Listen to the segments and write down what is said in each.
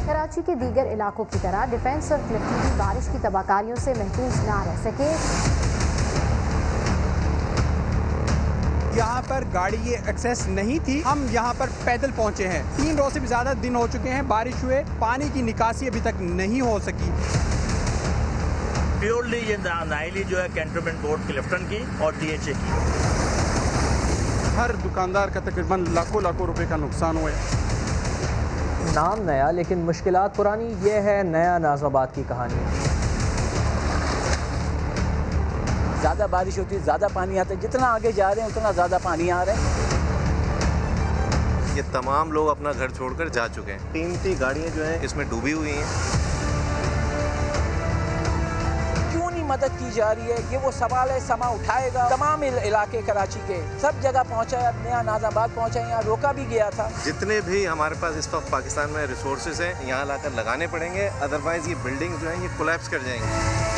कराची के दीगर इलाकों की तरह डिफेंस और क्लिफ्टन भी बारिश की तबाहकारियों से महफूज ना रह सके। यहाँ पर गाड़ी ये एक्सेस नहीं थी, हम यहाँ पर पैदल पहुँचे हैं। 3 रोज से भी ज़्यादा दिन हो चुके हैं बारिश हुए, पानी की निकासी अभी तक नहीं हो सकी। प्योरली ये नाइली जो है कैंटोनमेंट बोर्ड क्लिफ्टन की और DHA की। हर दुकानदार का तकरीबन लाखों रुपए का नुकसान हुआ है। नाम नया लेकिन मुश्किलात पुरानी, ये है नया नाज़िमाबाद की कहानी। ज़्यादा बारिश होती है, ज़्यादा पानी आता है, जितना आगे जा रहे हैं उतना ज़्यादा पानी आ रहा है। ये तमाम लोग अपना घर छोड़कर जा चुके हैं। कीमती गाड़ियाँ जो हैं इसमें डूबी हुई हैं। क्यों नहीं मदद की जा रही है, ये वो सवाल है। समा उठाएगा, तमाम इलाके कराची के सब जगह पहुँचा है, नया नाज़िमाबाद पहुँचा है, यहाँ रोका भी गया था। जितने भी हमारे पास इस वक्त पाकिस्तान में रिसोर्सेज हैं यहाँ लाकर लगाने पड़ेंगे, अदरवाइज़ ये बिल्डिंग जो है ये कोलैप्स कर जाएंगी।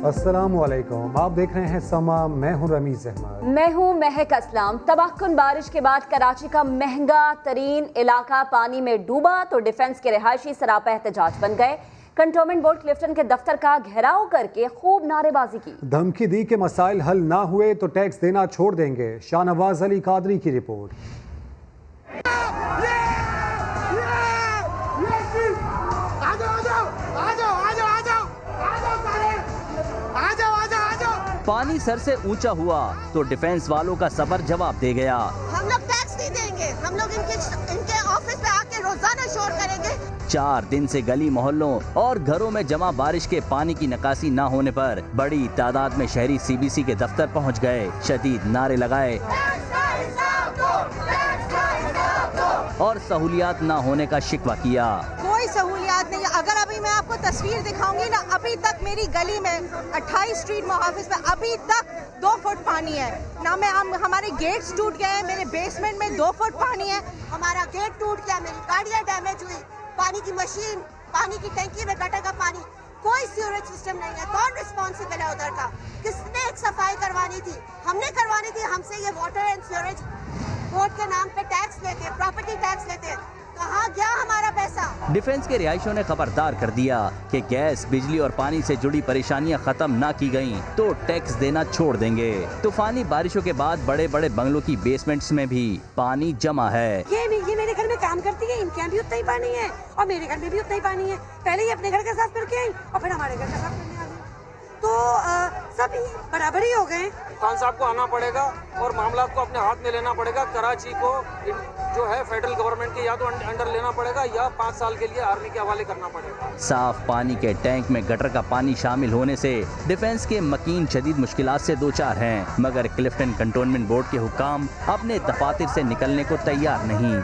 अस्सलामुअलैकुम, आप देख रहे हैं समा, मैं हूं रमीज अहमद। मैं हूं महक असलम। तबाहकुन बारिश के बाद कराची का महंगा तरीन इलाका पानी में डूबा तो डिफेंस के रिहायशी सरापा एहतजाज बन गए। कंटोनमेंट बोर्ड क्लिफ्टन के दफ्तर का घेराव करके खूब नारेबाजी की। धमकी दी कि मसाइल हल ना हुए तो टैक्स देना छोड़ देंगे। शाहनवाज अली कादरी की रिपोर्ट। पानी सर से ऊंचा हुआ तो डिफेंस वालों का सबर जवाब दे गया। हम लोग टैक्स नहीं देंगे, हम लोग इनके ऑफिस पे आके रोजाना शोर करेंगे। 4 दिन से गली मोहल्लों और घरों में जमा बारिश के पानी की निकासी न होने पर बड़ी तादाद में शहरी CBC के दफ्तर पहुंच गए, शदीद नारे लगाए और सहूलियात न होने का शिकवा किया। कोई सहूलियात नहीं। अगर अभी मैं आपको तस्वीर दिखाऊंगी ना, अभी तक मेरी गली में 28 स्ट्रीट मुहाफिज में अभी तक 2 फुट पानी है ना। हमारे गेट्स टूट गए हैं, मेरे बेसमेंट में 2 फुट पानी है। हमारा गेट टूट गया, मेरी गाड़ियाँ डैमेज हुई, पानी की मशीन, पानी की टंकी में गटर का पानी, कोई सीवरेज सिस्टम नहीं है। कौन रिस्पॉन्सिबल है उधर का? किसने एक सफाई करवानी थी? हमने करवानी थी। हमसे ये वाटर एंड सीवरेज बोर्ड के नाम पे टैक्स लेते, प्रॉपर्टी टैक्स लेते, कहाँ गया हमारा पैसा? डिफेंस के रिहायशों ने खबरदार कर दिया कि गैस, बिजली और पानी से जुड़ी परेशानियां खत्म ना की गयी तो टैक्स देना छोड़ देंगे। तूफानी बारिशों के बाद बड़े बड़े बंगलों की बेसमेंट्स में भी पानी जमा है। ये मेरे घर में काम करती है, इनके यहाँ भी उतना ही पानी है और मेरे घर में भी उतना ही पानी है। पहले ही अपने घर का साफ करके आई और फिर हमारे घर का साफ करने आ गई, तो सब बराबर ही हो गए। खान साहब को आना पड़ेगा और मामला को अपने हाथ में लेना पड़ेगा। कराची को जो है फेडरल गवर्नमेंट के या तो अंडर लेना पड़ेगा या 5 साल के लिए आर्मी के हवाले करना पड़ेगा। साफ पानी के टैंक में गटर का पानी शामिल होने से डिफेंस के मकीन शदीद मुश्किलात से 2-4 हैं, मगर क्लिफ्टन कंटोनमेंट बोर्ड के हुक्काम अपने दफातर से निकलने को तैयार नहीं।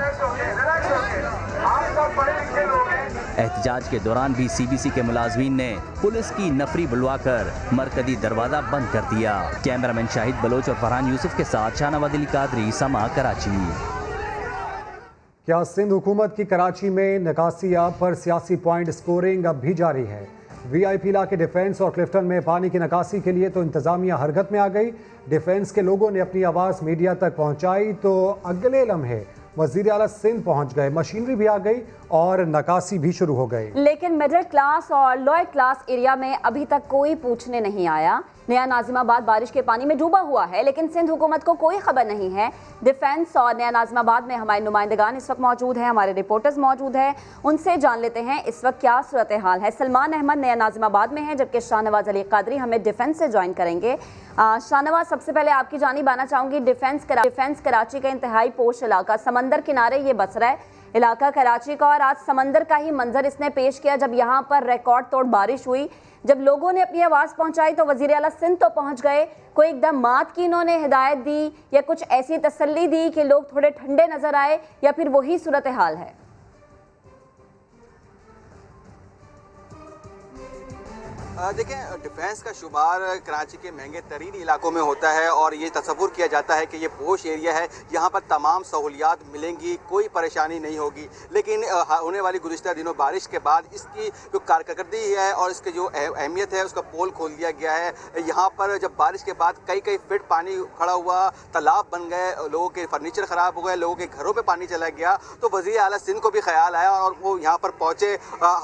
एहतजाज के दौरान भी CBC के मुलाजमीन ने पुलिस की नफरी बुलवाकर मरकजी दरवाजा बंद कर दिया। कैमरामैन शाहिद बलोच और फरहान यूसुफ के साथ शाहनवाज अली कादरी, समा, कराची। क्या सिंध हुकूमत की कराची में निकासियाब पर सियासी पॉइंट स्कोरिंग अब भी जारी है? VIP इलाके डिफेंस और क्लिफ्टन में पानी की निकासी के लिए तो इंतजामिया हरकत में आ गई। डिफेंस के लोगों ने अपनी आवाज़ मीडिया तक पहुंचाई तो अगले लम्हे वज़ीर आला सिंध पहुंच गए, मशीनरी भी आ गई और निकासी भी शुरू हो गई। लेकिन मिडिल क्लास और लोअर क्लास एरिया में अभी तक कोई पूछने नहीं आया। नया नाज़िमाबाद बारिश के पानी में डूबा हुआ है, लेकिन सिंध हुकूमत को कोई खबर नहीं है। डिफेंस और नया नाज़िमाबाद में हमारे नुमाइंदगान इस वक्त मौजूद हैं, हमारे रिपोर्टर्स मौजूद हैं, उनसे जान लेते हैं इस वक्त क्या सूरत हाल है। सलमान अहमद नया नाज़िमाबाद में है, जबकि शाहनवाज अली कादरी हमें डिफेंस से ज्वाइन करेंगे। शाहनवाज, सबसे पहले आपकी जानिब आना चाहूँगी। डिफेंस कराची का इंतहाई पोश इलाका, समंदर किनारे ये बस रहा है इलाका कराची का, और आज समंदर का ही मंजर इसने पेश किया जब यहाँ पर रिकॉर्ड तोड़ बारिश हुई। जब लोगों ने अपनी आवाज़ पहुंचाई तो वज़ीर आला सिंध तो पहुंच गए। कोई इक़दामात की इन्होंने हिदायत दी या कुछ ऐसी तसल्ली दी कि लोग थोड़े ठंडे नज़र आए, या फिर वही सूरत हाल है? देखें, डिफेंस का शुमार कराची के महंगे तरीन इलाकों में होता है और ये तस्वुर किया जाता है कि ये पोश एरिया है, यहाँ पर तमाम सहूलियात मिलेंगी, कोई परेशानी नहीं होगी। लेकिन होने वाली गुज़िश्ता दिनों बारिश के बाद इसकी जो कारकर्दगी है और इसकी जो अहमियत है उसका पोल खोल दिया गया है। यहाँ पर जब बारिश के बाद कई फीट पानी खड़ा हुआ, तालाब बन गए, लोगों के फर्नीचर ख़राब हो गए, लोगों के घरों पर पानी चला गया, तो वज़ीर आला सिंध को भी ख्याल आया और वो यहाँ पर पहुँचे।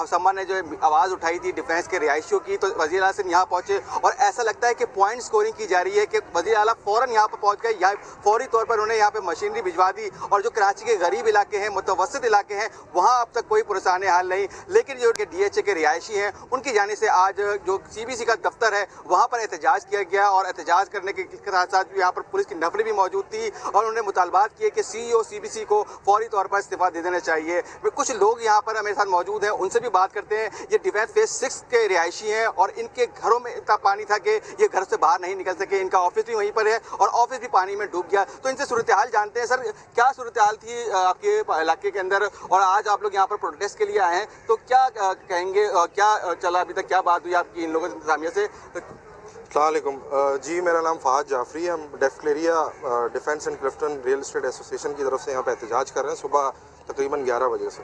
सम्मा ने जो आवाज़ उठाई थी डिफेंस के रिहायशियों की, तो वज़ीर आला सिंध यहाँ पहुँचे और ऐसा लगता है कि पॉइंट स्कोरिंग की जा रही है कि वज़ीर आला फ़ौरन यहाँ पर पहुँच गए। यहाँ फौरी तौर पर उन्हें यहाँ पे मशीनरी भिजवा दी और जो कराची के गरीब इलाके हैं, मुतवस्सित इलाके हैं, वहाँ अब तक कोई पुरसाने हाल नहीं। लेकिन जो DHA के रिहायशी हैं उनकी जानिब से आज जो CBC का दफ्तर है वहाँ पर एहतजाज किया गया और एहतजाज करने के साथ साथ यहाँ पर पुलिस की नफरी भी मौजूद थी और उन्होंने मुतालबात किए कि CEO CBC को फौरी तौर पर इस्तीफा दे देना चाहिए। कुछ लोग यहाँ पर मेरे साथ मौजूद हैं, उनसे भी बात करते हैं। ये डिफेंस फेज 6 के रिहायशी हैं और इनके घरों में इतना पानी था कि ये घर से बाहर नहीं निकल सके। इनका ऑफिस भी वहीं पर है और ऑफिस भी पानी में डूब गया। तो इनसे सूरत हाल जानते हैं। सर, क्या सूरत हाल थी आपके इलाके के अंदर और आज आप लोग यहाँ पर प्रोटेस्ट के लिए आए हैं, तो क्या कहेंगे, क्या चला अभी तक, क्या बात हुई आपकी इन लोगों से, इंतजामिया से? अस्सलामुअलैकुम जी, मेरा नाम फ़हाद जाफरी है। हम डेफक्लेरिया defence and Clifton real estate association की तरफ से यहाँ पे एहतजाज कर रहे हैं सुबह तकरीबन 11 बजे से।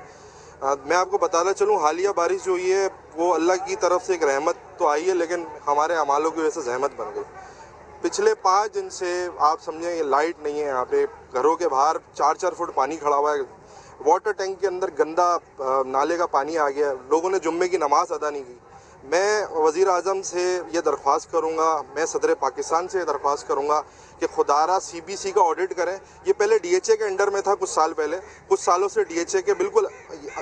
मैं आपको बताना चलूँ, हालिया बारिश जो हुई है वो अल्लाह की तरफ से एक रहमत तो आई है, लेकिन हमारे अमालों की वजह से जहमत बन गई। पिछले 5 दिन से आप समझें ये लाइट नहीं है यहाँ पे, घरों के बाहर 4-4 फुट पानी खड़ा हुआ है, वाटर टैंक के अंदर गंदा नाले का पानी आ गया, लोगों ने जुम्मे की नमाज़ अदा नहीं की। मैं वज़ीर आज़म से ये दरख्वास्त करूँगा, मैं सदर पाकिस्तान से दरख्वास्त करूँगा कि खुदारा CBC का ऑडिट करें। ये पहले DHA के अंडर में था कुछ साल पहले, कुछ सालों से DHA के बिल्कुल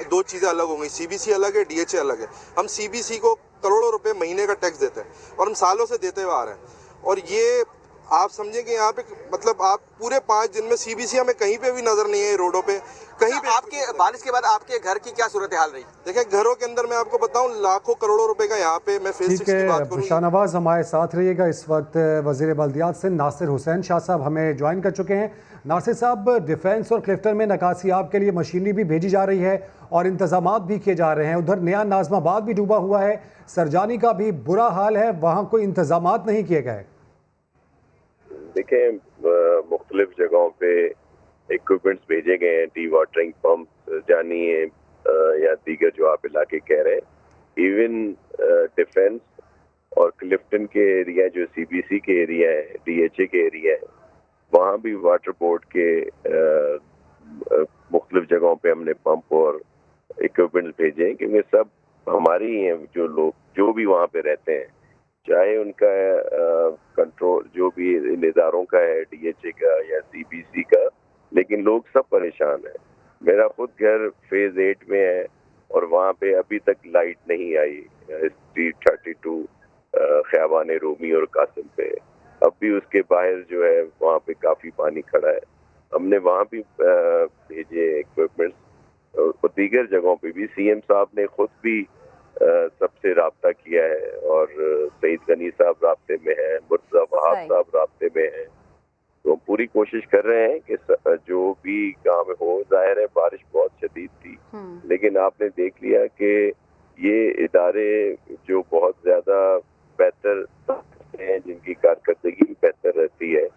2 चीज़ें अलग हो गई। CBC अलग है, DHA अलग है। हम CBC को करोड़ों रुपए महीने का टैक्स देते हैं और हम सालों से देते हुए आ रहे हैं। और ये आप समझें कि यहाँ पे मतलब आप पूरे 5 दिन में CBC हमें कहीं पे भी नज़र नहीं है, रोडों पे कहीं पे। आपके बारिश के बाद आपके घर की क्या सूरत हाल रही? देखिए, घरों के अंदर मैं आपको बताऊं लाखों करोड़ों रुपए का यहाँ पे मैं फेज 6 की बात करूं। शाहनवाज हमारे साथ रहिएगा। इस वक्त वज़ीर बल्दियात से नासिर हुसैन शाह साहब हमें ज्वाइन कर चुके हैं। नासिर साहब, डिफेंस और क्लिफ्टन में नकासियाब के लिए मशीनरी भी भेजी जा रही है और इंतजामात भी किए जा रहे हैं। उधर नया नाज़िमाबाद भी डूबा हुआ है, सरजानी का भी बुरा हाल है, वहाँ कोई इंतजामात नहीं किए गए। देखें, मुख्तलिफ जगहों पे इक्विपमेंट्स भेजे गए हैं, डी वाटरिंग पंप जानी है या दीगर जो आप इलाके कह रहे हैं। इवन डिफेंस और क्लिफ्टन के एरिया जो CBC के एरिया है, DHA के एरिया है, वहाँ भी वाटर बोर्ड के मुख्तलिफ जगहों पे हमने पंप और इक्विपमेंट्स भेजे हैं, क्योंकि सब हमारी ही हैं। जो लोग जो भी वहाँ पे रहते हैं, चाहे उनका कंट्रोल जो भी इन इदारों का है, DHA का या CBC का, लेकिन लोग सब परेशान हैं। मेरा खुद घर फेज 8 में है और वहाँ पे अभी तक लाइट नहीं आई, स्ट्रीट 32 ख़याबान रूमी और कासिम पे। अब भी उसके बाहर जो है वहाँ पे काफ़ी पानी खड़ा है। हमने वहाँ भी भेजे इक्विपमेंट्स और दीगर जगहों पे भी। CM साहब ने खुद भी सबसे राब्ता किया है और सईद गनी साहब राब्ते में हैं, मुर्तज़ा वहाब साहब राब्ते में हैं। तो हम पूरी कोशिश कर रहे हैं कि जो भी काम हो, जाहिर है बारिश बहुत शदीद थी, लेकिन आपने देख लिया कि ये इदारे जो बहुत ज़्यादा बेहतर हैं, जिनकी कारकर्दगी भी बेहतर रहती है,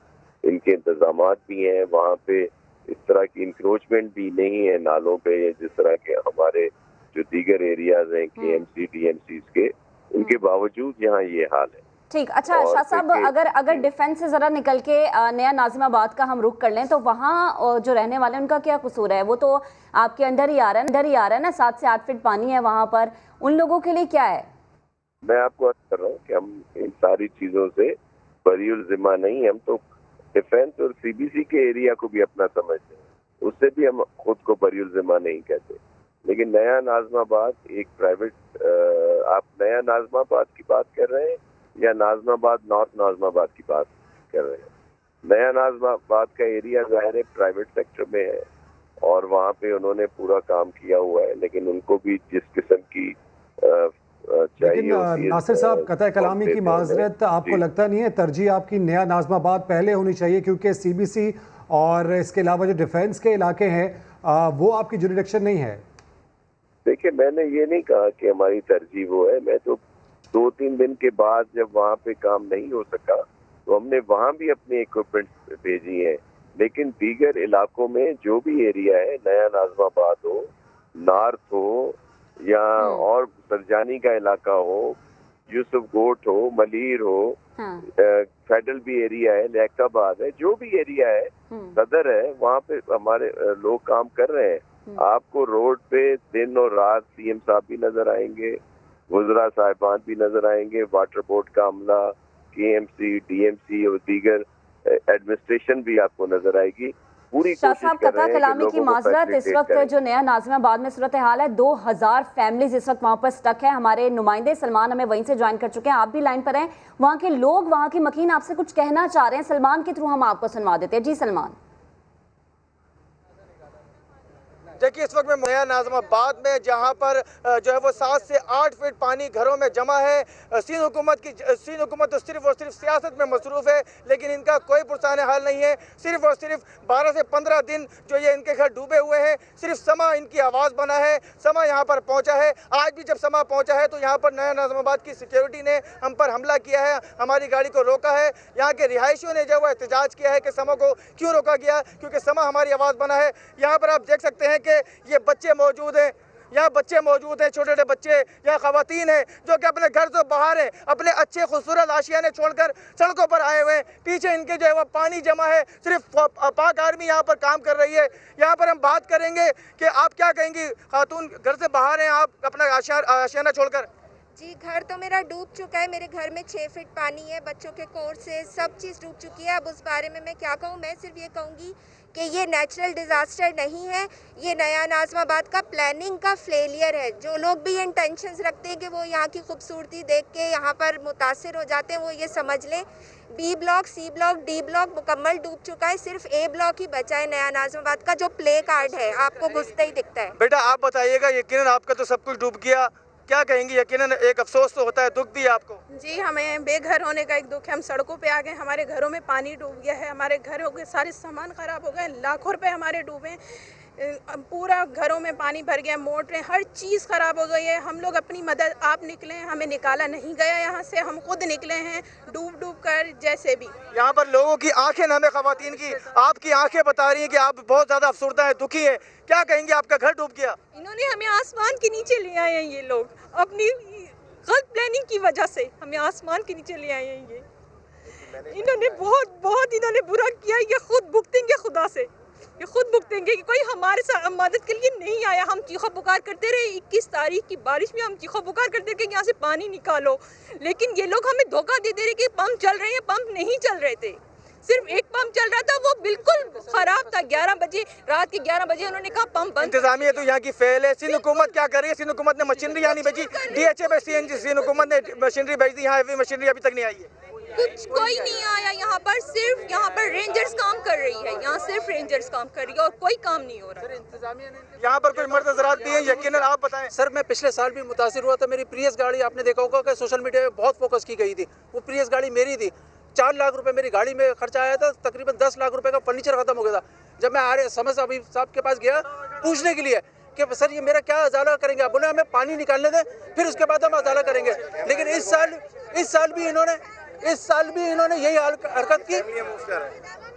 इनके इंतजामात भी हैं, वहाँ पे इस तरह की इंक्रोचमेंट भी नहीं है नालों पे, जिस तरह के हमारे जो दीगर एरियाज हैं KMC DMCs के, उनके बावजूद यहाँ ये हाल है। ठीक, अच्छा शाह साहब, अगर डिफेंस से ज़रा निकल के नया नाज़िमाबाद का हम रुख कर लें, तो वहाँ जो रहने वाले उनका क्या कसूर है? वो तो आपके अंदर ही आ रहा है ना, 7 से 8 फीट पानी है वहाँ पर, उन लोगों के लिए क्या है? मैं आपको अर्ज कर रहा हूँ कि हम इन सारी चीज़ों से बरीउल ज़िम्मा नहीं। हम तो डिफेंस और CBC के एरिया को भी अपना समझते हैं, उससे भी हम खुद को बरीउल ज़िम्मा नहीं कहते। लेकिन नया नाज़िमाबाद एक प्राइवेट, आप नया नाज़िमाबाद की बात कर रहे हैं या नाज़िमाबाद नॉर्थ नाज़िमाबाद की बात कर रहे हैं? नया नाज़िमाबाद का एरिया ज़ाहिर है प्राइवेट सेक्टर में है और वहाँ पे उन्होंने पूरा काम किया हुआ है, लेकिन उनको भी जिस किस्म की लेकिन नासिर साहब, कतई कलामी की माजरत, आपको लगता नहीं है तरजीह आपकी नया नाज़िमाबाद पहले होनी चाहिए? क्योंकि CBC और इसके अलावा जो डिफेंस के इलाके हैं वो आपकी जुरिडिक्शन नहीं है। देखिए, मैंने ये नहीं कहा कि हमारी तरजीह वो है। मैं तो 2-3 दिन के बाद जब वहाँ पे काम नहीं हो सका तो हमने वहाँ भी अपने इक्विपमेंट भेजी हैं। लेकिन दीगर इलाकों में जो भी एरिया है, नया नाज़िमाबाद हो, नार्थ हो या और सरजानी का इलाका हो, यूसुफ गोट हो, मलीर हो, फेडरल भी एरिया है, लैकाबाद है, जो भी एरिया है, सदर है, वहाँ पे हमारे लोग काम कर रहे हैं। आपको रोड पे दिन और रात सीएम साहब भी नजर आएंगे, वज़रा साहिबान भी नजर आएंगे, वाटर बोर्ड का अमला, केएमसी, डीएमसी और दीगर एडमिनिस्ट्रेशन भी आपको नजर आएगी। पूरी शाह कोशिश साहब, कर कतरा रहे हैं कि कलामी की लोगों को माजरत, इस facilitate वक्त करें। जो नया नाज़िमाबाद में सूरत हाल है, 2000 फैमिलीज इस वक्त वहाँ पर स्टक है। हमारे नुमाइंदे सलमान हमें वहीं से ज्वाइन कर चुके हैं, आप भी लाइन पर हैं। वहाँ के लोग, वहाँ की मकीन आपसे कुछ कहना चाह रहे हैं, सलमान के थ्रू हम आपको सुनवा देते हैं। जी सलमान। देखिए, इस वक्त मैं नया नाज़िमाबाद में, जहां पर जो है वो 7 से 8 फीट पानी घरों में जमा है। सिंध हुकूमत तो सिर्फ और सिर्फ सियासत में मसरूफ़ है, लेकिन इनका कोई पुरसाने हाल नहीं है। सिर्फ और सिर्फ 12 से 15 दिन जो ये इनके घर डूबे हुए हैं, सिर्फ समा इनकी आवाज़ बना है। समा यहाँ पर पहुँचा है। आज भी जब समा पहुँचा है तो यहाँ पर नया नाज़िमाबाद की सिक्योरिटी ने हम पर हमला किया है, हमारी गाड़ी को रोका है। यहाँ के रिहायशियों ने जो वो एहतजाज किया है कि समा को क्यों रोका गया, क्योंकि समा हमारी आवाज़ बना है। यहाँ पर आप देख सकते हैं कि ये बच्चे मौजूद हैं, यहाँ बच्चे मौजूद हैं, छोटे छोटे बच्चे, यहाँ खवातीन हैं जो कि अपने घर से बाहर हैं, अपने अच्छे खूबसूरत आशियाने छोड़कर सड़कों पर आए हुए हैं। पीछे इनके जो है वो पानी जमा है। सिर्फ पाक आर्मी यहाँ पर काम कर रही है। यहाँ पर हम बात करेंगे कि आप क्या कहेंगी, खातून घर से बाहर हैं, आप अपना आशियाना छोड़कर। जी, घर तो मेरा डूब चुका है। मेरे घर में 6 फीट पानी है, बच्चों के कोर्सेज सब चीज़ डूब चुकी है। अब उस बारे में मैं क्या कहूँ, मैं सिर्फ ये कहूँगी कि ये नेचुरल डिज़ास्टर नहीं है, ये नया नाज़िमाबाद का प्लानिंग का फेलियर है। जो लोग भी इंटेंशंस रखते हैं कि वो यहाँ की खूबसूरती देख के यहाँ पर मुतासिर हो जाते हैं, वो ये समझ लें B block, C block, D block मुकम्मल डूब चुका है। सिर्फ ए ब्लॉक ही बचा है नया नाज़िमाबाद का, जो प्ले कार्ड है आपको घुसते ही दिखता है। बेटा आप बताइएगा, यकीनन आपका तो सब कुछ डूब गया, क्या कहेंगी? यकीनन एक अफसोस तो होता है, दुख भी है आपको। जी, हमें बेघर होने का एक दुख है। हम सड़कों पे आ गए, हमारे घरों में पानी डूब गया है, हमारे घरों के सारे सामान खराब हो गए, लाखों रुपए हमारे डूबे, पूरा घरों में पानी भर गया, मोटरें, हर चीज़ खराब हो गई है। हम लोग अपनी मदद, आप निकले हैं, हमें निकाला नहीं गया यहाँ से, हम खुद निकले हैं डूब डूब कर जैसे भी। यहाँ पर लोगों की आंखें नम है, खवातीन की, आपकी आंखें बता रही हैं कि आप बहुत ज़्यादा अफसरदा हैं, दुखी हैं। क्या कहेंगे, आपका घर डूब गया? इन्होंने हमें आसमान के नीचे ले आए हैं, ये लोग अपनी गलत प्लानिंग की वजह से हमें आसमान के नीचे ले आए हैं। ये इन्होंने बहुत इन्होंने बुरा किया। ये खुद भुगतेंगे, खुदा से ये खुद भुगतेंगे कि कोई हमारे साथ मदद के लिए नहीं आया। हम चीखा पुकार करते रहे, 21 तारीख की बारिश में हम चीखा पुकार करते रहे कि यहाँ से पानी निकालो, लेकिन ये लोग हमें धोखा दे रहे कि पंप चल रहे हैं। पंप नहीं चल रहे थे, सिर्फ एक पंप चल रहा था, वो बिल्कुल खराब था। 11 बजे, रात के 11 बजे उन्होंने कहा पंप बंद। इंतजामिया तो यहाँ की फेल है। सिंध हुकूमत क्या कर रही है? सिंध हुकूमत ने मशीनरी यहाँ नहीं भेजी, DHA में सिंध हुकूमत ने मशीनरी भेज दी, यहाँ हैवी मशीनरी अभी तक नहीं आई है। कुछ कोई नहीं आया यहाँ पर, सिर्फ यहाँ पर रेंजर्स काम कर रही है, यहाँ सिर्फ रेंजर्स काम कर रही है और कोई काम नहीं हो रहा। यहाँ पर कोई मर्द हज़रात भी हैं, यकीनन आप बताएं। सर, मैं पिछले साल भी मुतासिर हुआ था। मेरी प्रियस गाड़ी, आपने देखा होगा कि सोशल मीडिया पे बहुत फोकस की गई थी, वो प्रियस गाड़ी मेरी थी। 4 लाख रुपए मेरी गाड़ी में खर्चा आया था, तकरीबन 10 लाख रुपए का फर्नीचर खत्म हो गया था। जब मैं समझ साहब के पास गया पूछने के लिए कि सर ये मेरा क्या अजाला करेंगे, आप बोले हमें पानी निकालने दें, फिर उसके बाद हम अजाला करेंगे। लेकिन इस साल भी इन्होंने यही हरकत की।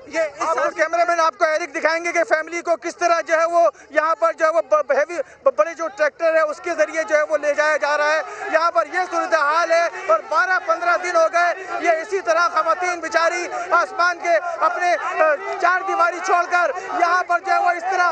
ये इस कैमरामैन आपको एरिक दिखाएंगे कि फैमिली को किस तरह जो है वो यहाँ पर जो है वो हैवी बड़े जो ट्रैक्टर है उसके जरिए जो है वो ले जाया जा रहा है। यहाँ पर ये सूरत हाल है और 12-15 दिन हो गए ये इसी तरह खवातीन बेचारी आसमान के अपने 4 दीवारी छोड़कर यहाँ पर जो है वो इस तरह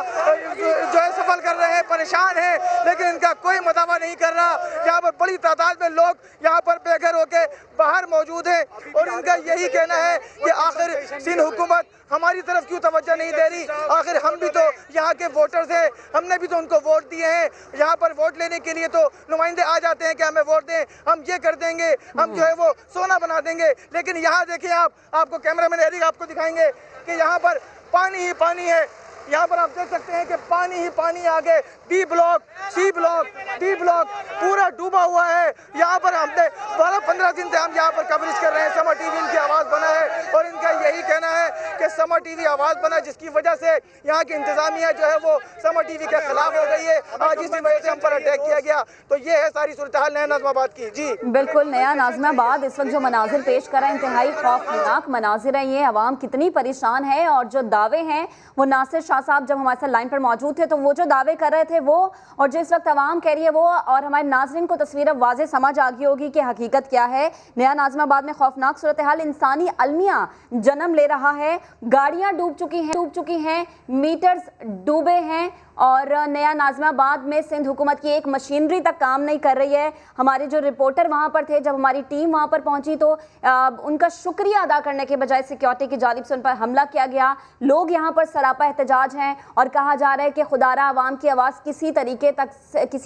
जो है सफर कर रहे हैं, परेशान हैं, लेकिन इनका कोई मदावा नहीं कर रहा। यहाँ पर बड़ी तादाद में लोग यहाँ पर बेघर होकर बाहर मौजूद हैं और इनका यही कहना है कि आखिर सिंध हुकूमत हमारी तरफ क्यों तवज्जो नहीं दे रही। आखिर हम भी तो यहाँ के वोटर्स हैं, हमने भी तो उनको वोट दिए हैं। यहाँ पर वोट लेने के लिए तो नुमाइंदे आ जाते हैं कि हमें वोट दें, हम ये कर देंगे, हम जो है वो सोना बना देंगे। लेकिन यहाँ देखिए, आपको कैमरामैन एरिक आपको दिखाएंगे कि यहाँ पर पानी ही पानी है। यहाँ पर आप देख सकते हैं कि पानी ही पानी आगे B block, C block, D block पूरा डूबा हुआ है। यहाँ पर हमने 12-15 दिन से हम यहाँ पर कवरेज कर रहे हैं, समा टीवी इनकी आवाज़ बना है और इनका यही कहना है कि समा टीवी आवाज़ बना, जिसकी वजह से यहाँ की इंतजामिया जो है वो समा टीवी के खिलाफ हो गई है। आज इसी वजह से हम पर अटैक किया गया। तो ये है सारी सूरत हाल नया नाज़िमाबाद की। जी बिल्कुल, नया नाज़िमाबाद इस वक्त जो मनाजिर पेश कर रहा है, इंतहाई खौफनाक मनाजिर है ये। अवाम कितनी परेशान है और जो दावे हैं वो नासिर शाह साहब जब हमारे साथ लाइन पर मौजूद थे तो वो जो दावे कर रहे थे वो, और जिस वक्त अवाम कह रही है वो, और हमारे नाज़रीन को तस्वीर अब वाज़े समझ आ गई होगी कि हकीकत क्या है। नया नाज़िमाबाद में खौफनाक सूरत हाल, इंसानी अलमिया जन्म ले रहा है। गाड़ियाँ डूब चुकी हैं, मीटर्स डूबे हैं और नया नाज़िमाबाद में सिंध हुकूमत की एक मशीनरी तक काम नहीं कर रही है। हमारे जो रिपोर्टर वहाँ पर थे, जब हमारी टीम वहाँ पर पहुँची तो उनका शुक्रिया अदा करने के बजाय सिक्योरिटी की जानिब से उन पर हमला किया गया। लोग यहाँ पर सरापा एहतजाज हैं और कहा जा रहा है कि खुदारा आवाम की आवाज़ किसी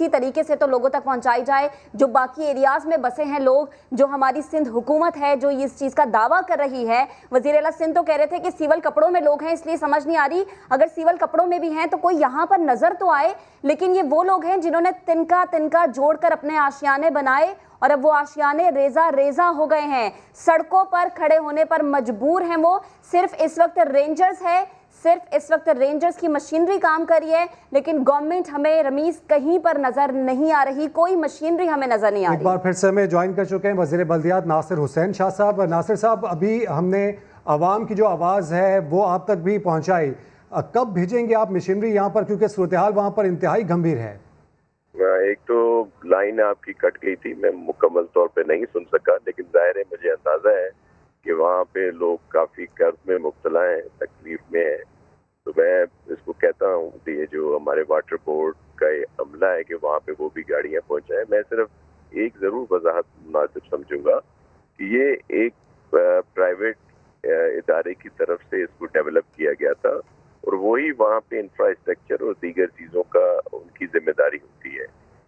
तरीके से तो लोगों तक पहुँचाई जाए। जो बाकी एरियाज़ में बसे हैं लोग, जो हमारी सिंध हुकूमत है जो इस चीज़ का दावा कर रही है। वज़ीर आला सिंध तो कह रहे थे कि सिविल कपड़ों में लोग हैं, इसलिए समझ नहीं आ रही। अगर सिविल कपड़ों में भी हैं तो कोई यहाँ पर नजर तो आए, लेकिन ये वो लोग हैं जिन्होंने तिनका जोड़कर अपने आशियाने बनाए और अब वो आशियाने रेजा हो गए हैं। सड़कों पर खड़े होने पर मजबूर हैं वो। सिर्फ इस वक्त रेंजर्स की मशीनरी काम कर रही है, लेकिन गवर्नमेंट हमें रमीज कहीं पर नजर नहीं आ रही, कोई मशीनरी हमें नजर नहीं आ रही। एक बार फिर से हमें ज्वाइन कर चुके हैं वज़ीर बल्दियात नासिर हुसैन शाह साहब। नासिर साहब, अभी हमने आवाम की जो आवाज़ है वो आप तक भी पहुँचाई, कब भेजेंगे आप मशीनरी यहाँ पर, क्योंकि सूरत हाल वहाँ पर इंतहाई गंभीर है? एक तो लाइन आपकी कट गई थी, मैं मुकम्मल तौर पे नहीं सुन सका, लेकिन जाहिर है मुझे अंदाज़ा है कि वहाँ पे लोग काफ़ी कर्ज में मुब्तला हैं, तकलीफ में हैं। तो मैं इसको कहता हूँ कि ये जो हमारे वाटर बोर्ड का अमला है कि वहाँ पे वो भी गाड़ियाँ पहुँचाएं। मैं सिर्फ एक ज़रूर वजाहत मुनासिब समझूंगा कि ये एक प्राइवेट इदारे की तरफ से इसको डेवलप किया गया था और वही वहाँ पे इंफ्रास्ट्रक्चर और दीगर चीज़ों का उनकी जिम्मेदारी होती है।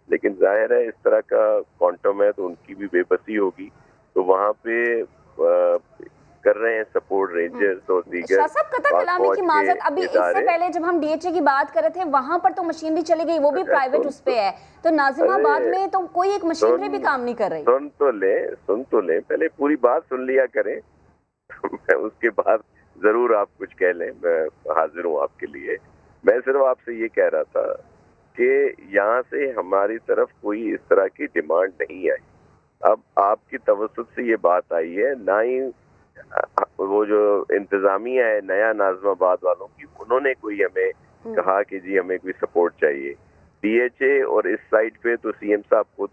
लेकिन जाहिर है इस तरह का क्वांटम है तो उनकी भी बेबसी होगी, तो वहाँ पे कर रहे हैं सपोर्ट रेंजर्स और दीगर। कलामी की माजरत, अभी इससे पहले जब हम डीएचए की बात कर रहे थे वहाँ पर तो मशीनरी चली गई, वो भी प्राइवेट उस पे है, तो नाज़िमाबाद में तो कोई एक मशीनरी भी काम नहीं कर रही। सुन तो ले, पहले पूरी बात सुन लिया करें उसके बाद जरूर आप कुछ कह लें, मैं हाजिर हूँ आपके लिए। मैं सिर्फ आपसे ये कह रहा था कि यहाँ से हमारी तरफ कोई इस तरह की डिमांड नहीं आई। अब आपकी तवज्जुह से ये बात आई है, ना ही वो जो इंतजामिया है नया नाज़िमाबाद वालों की, उन्होंने कोई हमें कहा कि जी हमें कोई सपोर्ट चाहिए। डीएचए और इस साइड पे तो सीएम साहब खुद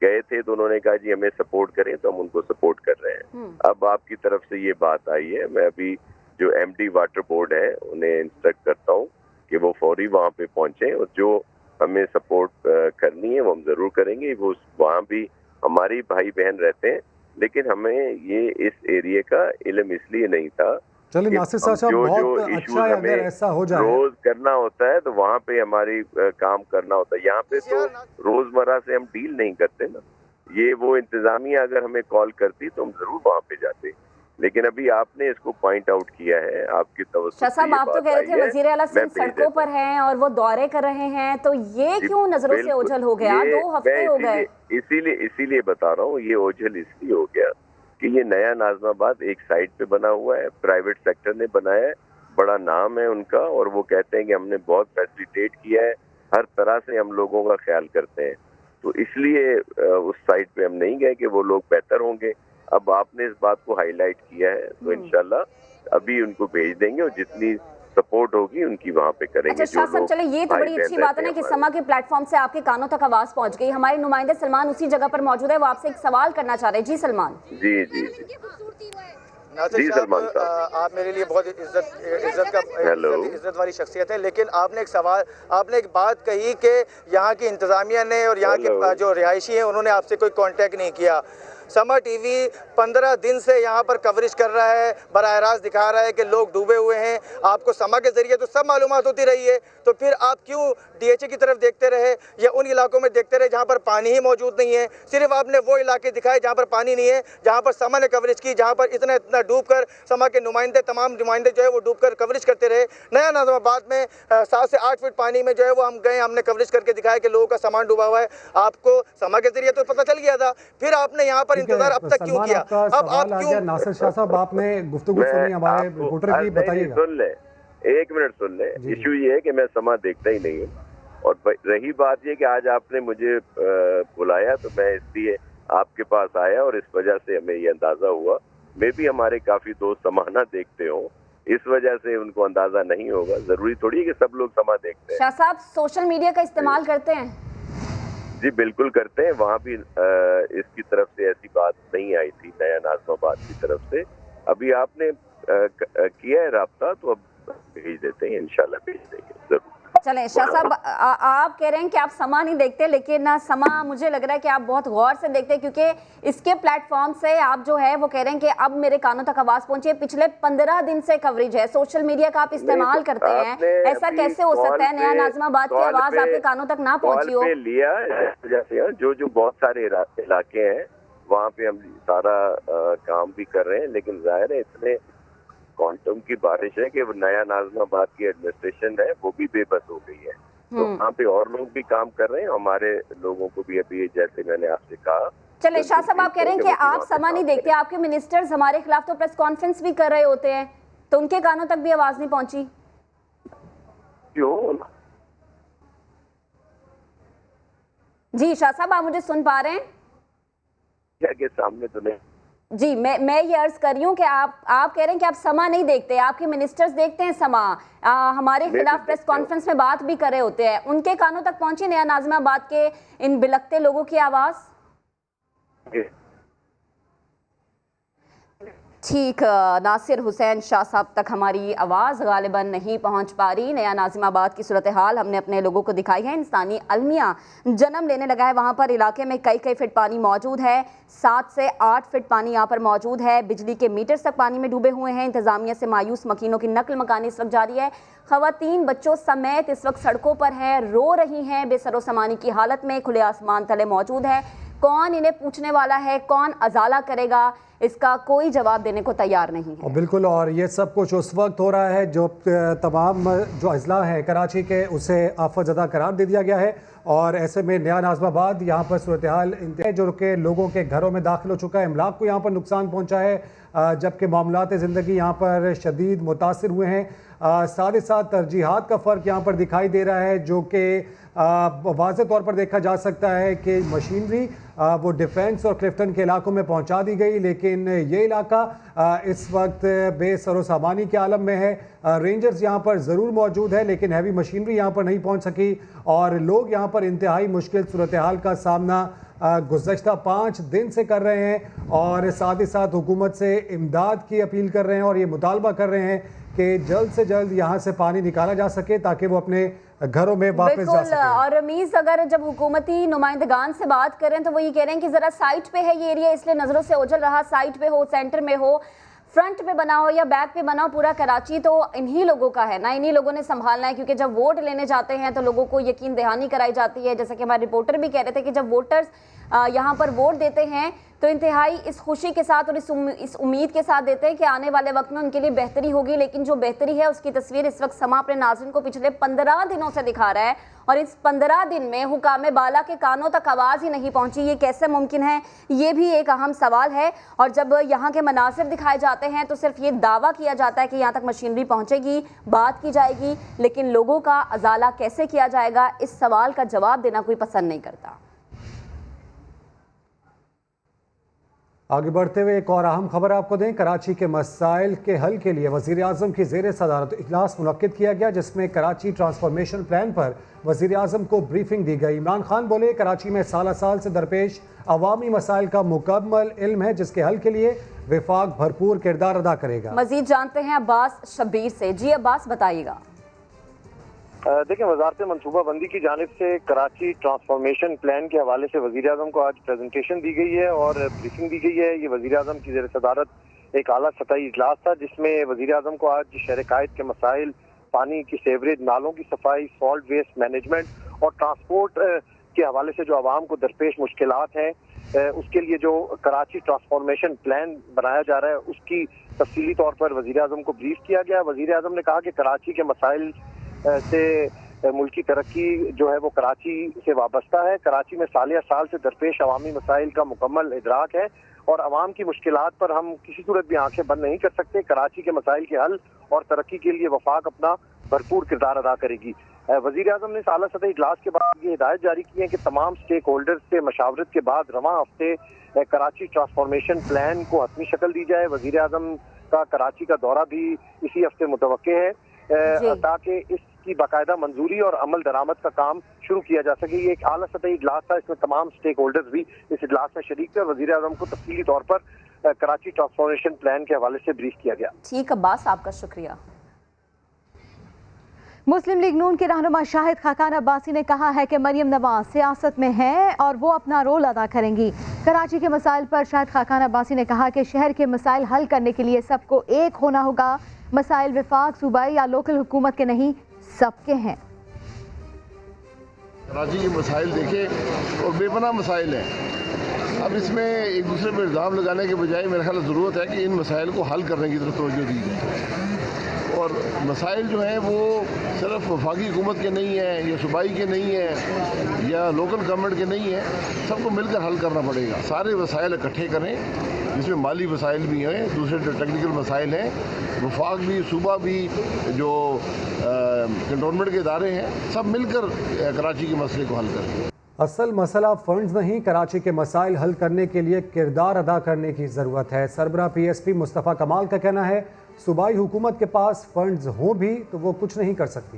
गए थे तो उन्होंने कहा जी हमें सपोर्ट करें, तो हम उनको सपोर्ट कर रहे हैं। अब आपकी तरफ से ये बात आई है, मैं अभी जो एमडी वाटर बोर्ड है उन्हें इंस्ट्रक्ट करता हूँ कि वो फौरी वहाँ पे पहुँचे और जो हमें सपोर्ट करनी है वो हम जरूर करेंगे। वो वहाँ भी हमारी भाई बहन रहते हैं, लेकिन हमें ये इस एरिया का इल्म इसलिए नहीं था। चलिए नासिर साहब, बहुत अच्छा है अगर ऐसा हो जाए। रोज करना होता है तो वहाँ पे हमारी काम करना होता है, यहाँ पे तो रोजमर्रा से हम डील नहीं करते ना। ये वो इंतजामिया अगर हमें कॉल करती तो हम जरूर वहाँ पे जाते, लेकिन अभी आपने इसको पॉइंट आउट किया है। आपकी तवज्जो साहब, आप तो कह रहे थे वज़ीर आला सिंध सड़कों पर हैं और वो दौरे कर रहे हैं, तो ये क्यों नजरों से ओझल हो गया? 2 हफ्ते हो गए। इसीलिए बता रहा हूँ, ये ओझल इसलिए हो गया कि ये नया नाज़िमाबाद एक साइड पे बना हुआ है, प्राइवेट सेक्टर ने बनाया है, बड़ा नाम है उनका, और वो कहते हैं कि हमने बहुत फैसिलिटेट किया है, हर तरह से हम लोगों का ख्याल करते हैं, तो इसलिए उस साइड पे हम नहीं गए कि वो लोग बेहतर होंगे। अब आपने इस बात को हाईलाइट किया है तो इंशाल्लाह अभी उनको भेज देंगे और जितनी सपोर्ट होगी उनकी वहाँ पे करेंगे। अच्छा शाह साहब, चले ये तो बड़ी अच्छी बात है ना कि समा के प्लेटफॉर्म से आपके कानों तक आवाज पहुँच गई। हमारे नुमाइंदे सलमान उसी जगह पर मौजूद है, वो आपसे एक सवाल करना चाह रहे हैं। जी सलमान। जी सलमान साहब, आप मेरे लिए बहुत इज्जत वाली शख्सियत है, लेकिन आपने एक बात कही कि यहाँ की इंतजामिया ने और यहाँ के जो रिहायशी हैं उन्होंने आपसे कोई कांटेक्ट नहीं किया। समा टीवी 15 दिन से यहाँ पर कवरेज कर रहा है, बराह रास्त दिखा रहा है कि लोग डूबे हुए हैं। आपको समा के जरिए तो सब मालूमात होती रही है, तो फिर आप क्यों डीएचए की तरफ देखते रहे या उन इलाकों में देखते रहे जहाँ पर पानी ही मौजूद नहीं है? सिर्फ आपने वो इलाके दिखाए जहाँ पर पानी नहीं है, जहाँ पर समा ने कवरेज की, जहाँ पर इतना डूब कर समा के तमाम नुमाइंदे जो है वो डूब कर कवरेज करते रहे। नया नाज़िमाबाद में 7 से 8 फीट पानी में जो है वो हम गए, हमने कवरेज करके दिखाया कि लोगों का सामान डूबा हुआ है। आपको समा के जरिए तो पता चल गया था, फिर आपने यहाँ पर पर इंतजार अब तक क्यों किया? अब आप क्यों? नासिर शाह साहब, आपने गुफ्तगू सुनी हमारे रिपोर्टर की, बताइएगा। सुन ले, एक मिनट सुन ले। इशू ये है कि मैं समा देखता ही नहीं हूँ, और रही बात ये कि आज आपने मुझे बुलाया तो मैं इसलिए आपके पास आया, और इस वजह से हमें ये अंदाजा हुआ। मे भी हमारे काफी दोस्त समाना देखते हो, इस वजह से उनको अंदाजा नहीं होगा। जरूरी थोड़ी है कि सब लोग समा देखते हैं। शाह साहब, सोशल मीडिया का इस्तेमाल करते हैं? जी बिल्कुल करते हैं। वहाँ भी इसकी तरफ से ऐसी बात नहीं आई थी, नया नाज़िमाबाद की तरफ से। अभी आपने किया है राब्ता, तो अब भेज देते हैं, इंशाल्लाह भेज देंगे जरूर। चलें शाह साहब, आप कह रहे हैं कि आप समा नहीं देखते, लेकिन समा मुझे लग रहा है कि आप बहुत गौर से देखते हैं, क्योंकि इसके प्लेटफॉर्म से आप जो है वो कह रहे हैं कि अब मेरे कानों तक आवाज पहुंची है। पिछले 15 दिन से कवरेज है, सोशल मीडिया का आप इस्तेमाल करते हैं, ऐसा कैसे हो सकता है नया नाज़िमाबाद की आवाज आपके कानों तक ना पहुंची हो? लिया जैसे जो बहुत सारे इलाके हैं वहाँ पे हम सारा काम भी कर रहे हैं, लेकिन जाहिर है इतने क्वांटम की बारिश है कि नया नाज़िमाबाद की एडमिनिस्ट्रेशन है वो भी बेबस हो गई है। तो वहाँ पे और लोग भी काम कर रहे हैं, हमारे लोगों को भी अभी, जैसे मैंने आपसे कहा। चले शाह साहब, आप कह रहे हैं कि आप समा नहीं देखते, आपके मिनिस्टर्स हमारे खिलाफ तो प्रेस कॉन्फ्रेंस भी कर रहे होते हैं, तो उनके कानों तक भी आवाज नहीं पहुंची क्यों? जी शाह साहब, आप मुझे सुन पा रहे हैं? क्या के सामने तो नहीं। जी, मैं ये अर्ज कर रही हूँ कि आप कह रहे हैं कि आप समा नहीं देखते, आपके मिनिस्टर्स देखते हैं समा, हमारे खिलाफ प्रेस कॉन्फ्रेंस में बात भी कर रहे होते हैं, उनके कानों तक पहुंची नया नाज़िमाबाद के इन बिलखते लोगों की आवाज? ठीक, नासिर हुसैन शाह साहब तक हमारी आवाज़ गालिबन नहीं पहुंच पा रही। नया नाज़िमाबाद की सूरत हाल हमने अपने लोगों को दिखाई है। इंसानी अलमिया जन्म लेने लगा है, वहाँ पर इलाके में कई फीट पानी मौजूद है, 7 से 8 फीट पानी यहाँ पर मौजूद है। बिजली के मीटर्स तक पानी में डूबे हुए हैं। इंतज़ामिया से मायूस मकीनों की नकल मकानी इस वक्त जारी है। ख़वातीन बच्चों समेत इस वक्त सड़कों पर हैं, रो रही हैं, बेसरो समानी की हालत में, खुले आसमान तले मौजूद है। कौन इन्हें पूछने वाला है, कौन अजाला करेगा, इसका कोई जवाब देने को तैयार नहीं है। बिल्कुल, और ये सब कुछ उस वक्त हो रहा है जो तमाम जो अजला हैं कराची के, उसे आफत ज़दा करार दे दिया गया है, और ऐसे में नया नाज़िमाबाद यहाँ पर सूरत हाल जो के लोगों के घरों में दाखिल हो चुका है, इमलाक को यहाँ पर नुकसान पहुँचा है, जबकि मामलात ज़िंदगी यहाँ पर शदीद मुतासिर हुए हैं। साथ ही साथ तरजीहात का फ़र्क यहाँ पर दिखाई दे रहा है, जो कि वाज़ेह तौर पर देखा जा सकता है कि मशीनरी वो डिफेंस और क्लिफ्टन के इलाकों में पहुँचा दी गई, लेकिन ये इलाका इस वक्त बेसरो सामानी के आलम में है। रेंजर्स यहाँ पर ज़रूर मौजूद है, लेकिन हैवी मशीनरी यहाँ पर नहीं पहुँच सकी, और लोग यहाँ पर इंतहाई मुश्किल सूरत हाल का सामना गुज़श्ता 5 दिन से कर रहे हैं, और साथ ही साथ हुकूमत से इमदाद की अपील कर रहे हैं, और ये मुतालबा कर रहे हैं कि जल्द से जल्द यहाँ से पानी निकाला जा सके ताकि वो अपने घरों में वापस जा सके। और रमीज़, अगर जब हुकूमती नुमाइंदगान से बात करें तो वो ये कह रहे हैं कि ज़रा साइट पे है ये एरिया, इसलिए नज़रों से ओझल रहा। साइट पे हो, सेंटर में हो, फ्रंट पे बना हो या बैक पे बना हो, पूरा कराची तो इन्हीं लोगों का है ना, इन्हीं लोगों ने संभालना है, क्योंकि जब वोट लेने जाते हैं तो लोगों को यकीन दहानी कराई जाती है। जैसा कि हमारे रिपोर्टर भी कह रहे थे कि जब वोटर्स यहाँ पर वोट देते हैं तो इंतहाई इस खुशी के साथ और इस उम्मीद के साथ देते हैं कि आने वाले वक्त में उनके लिए बेहतरी होगी, लेकिन जो बेहतरी है उसकी तस्वीर इस वक्त समा अपने नाज़रीन को पिछले 15 दिनों से दिखा रहा है, और इस 15 दिन में हुकामे बाला के कानों तक आवाज़ ही नहीं पहुंची। ये कैसे मुमकिन है, ये भी एक अहम सवाल है। और जब यहाँ के मनासिर दिखाए जाते हैं तो सिर्फ ये दावा किया जाता है कि यहाँ तक मशीनरी पहुँचेगी, बात की जाएगी, लेकिन लोगों का अजाला कैसे किया जाएगा, इस सवाल का जवाब देना कोई पसंद नहीं करता। आगे बढ़ते हुए एक और अहम खबर आपको दें, कराची के मसाइल के हल के लिए वज़ीर आज़म की ज़ेर सदारत इजलास मुनक्किद किया गया, जिसमें कराची ट्रांसफॉर्मेशन प्लान पर वज़ीर आज़म को ब्रीफिंग दी गई। इमरान खान बोले, कराची में साल से दरपेश अवामी मसाइल का मुकम्मल इल्म है, जिसके हल के लिए वफाक भरपूर किरदार अदा करेगा। मज़ीद जानते हैं अब्बास शब्बीर से। जी अब्बास, बताइएगा। देखिए, वजारत मनसूबाबंदी की जानिब से कराची ट्रांसफॉर्मेशन प्लान के हवाले से वज़ीर आज़म को आज प्रेजेंटेशन दी गई है और ब्रीफिंग दी गई है। ये वज़ीर आज़म की ज़ेर सदारत एक आला सतही इजलास था, जिसमें वज़ीर आज़म को आज शहर कायद के मसाइल, पानी की सेवरेज, नालों की सफाई, सॉल्ट वेस्ट मैनेजमेंट और ट्रांसपोर्ट के हवाले से जो आवाम को दरपेश मुश्किलात हैं, उसके लिए जो कराची ट्रांसफॉर्मेशन प्लान बनाया जा रहा है, उसकी तफसीली तौर पर वज़ीर आज़म को ब्रीफ किया गया। वज़ीर आज़म ने कहा कि कराची के मसाइल से मुल्की तरक्की जो है वो कराची से वाबस्ता है। कराची में साल साल से दरपेश अवामी मसाइल का मुकम्मल इदराक है और अवाम की मुश्किलात पर हम किसी सूरत भी आंखें बंद नहीं कर सकते। कराची के मसाइल के हल और तरक्की के लिए वफाक अपना भरपूर किरदार अदा करेगी। वज़ीर आज़म ने आला सतही इजलास के बाद ये हिदायत जारी की है कि तमाम स्टेक होल्डर्स से मशावरत के बाद रवां हफ्ते कराची ट्रांसफॉर्मेशन प्लान को हतमी शक्ल दी जाए। वज़ीर आज़म का कराची का दौरा भी इसी हफ्ते मुतवक्के है ताकि इसकी बाकायदा मंजूरी और अमल दरामद का काम शुरू किया जा सके। ये एक आला सतही इजलास था, इसमें तमाम स्टेक होल्डर्स भी इस इजलास में शरीक थे और वज़ीर आज़म को तफसीली तौर पर कराची ट्रांसफॉर्मेशन प्लान के हवाले से ब्रीफ किया गया। ठीक अब्बास, आपका शुक्रिया। मुस्लिम लीग नून के रहनुमा शाहिद खाकान अब्बासी ने कहा है कि मरियम नवाज सियासत में हैं और वो अपना रोल अदा करेंगी। कराची के मसाइल पर शाहिद खाकान अब्बासी ने कहा कि शहर के मसाइल हल करने के लिए सबको एक होना होगा। मसाइल विफाक, सूबाई या लोकल हुकूमत के नहीं, सबके हैं। कराची के मसाइल देखें और बेपनाह मसाइल हैं। अब इसमें एक दूसरे पर इल्ज़ाम लगाने के बजाय मेरा ख्याल ज़रूरत है कि इन मसाइल को हल करने की तरफ तवज्जो दी जाए। और मसाइल जो हैं वो सिर्फ वफाकी हुकूमत के नहीं हैं या सूबाई के नहीं हैं या लोकल गवर्नमेंट के नहीं हैं, सबको मिलकर हल करना पड़ेगा। सारे वसाइल इकट्ठे करें, जिसमें माली वसाइल भी हैं, दूसरे जो टेक्निकल मसाइल हैं, वफाक भी, सूबा भी, जो कंटोनमेंट के इदारे हैं, सब मिलकर कराची के मसले को हल करें। असल मसला फंड्स नहीं, कराची के मसाइल हल करने के लिए किरदार अदा करने की ज़रूरत है। सरबराह PSP मुस्तफ़ा कमाल का कहना है सूबाई हुकूमत के पास फंड्स हों भी तो वो कुछ नहीं कर सकती।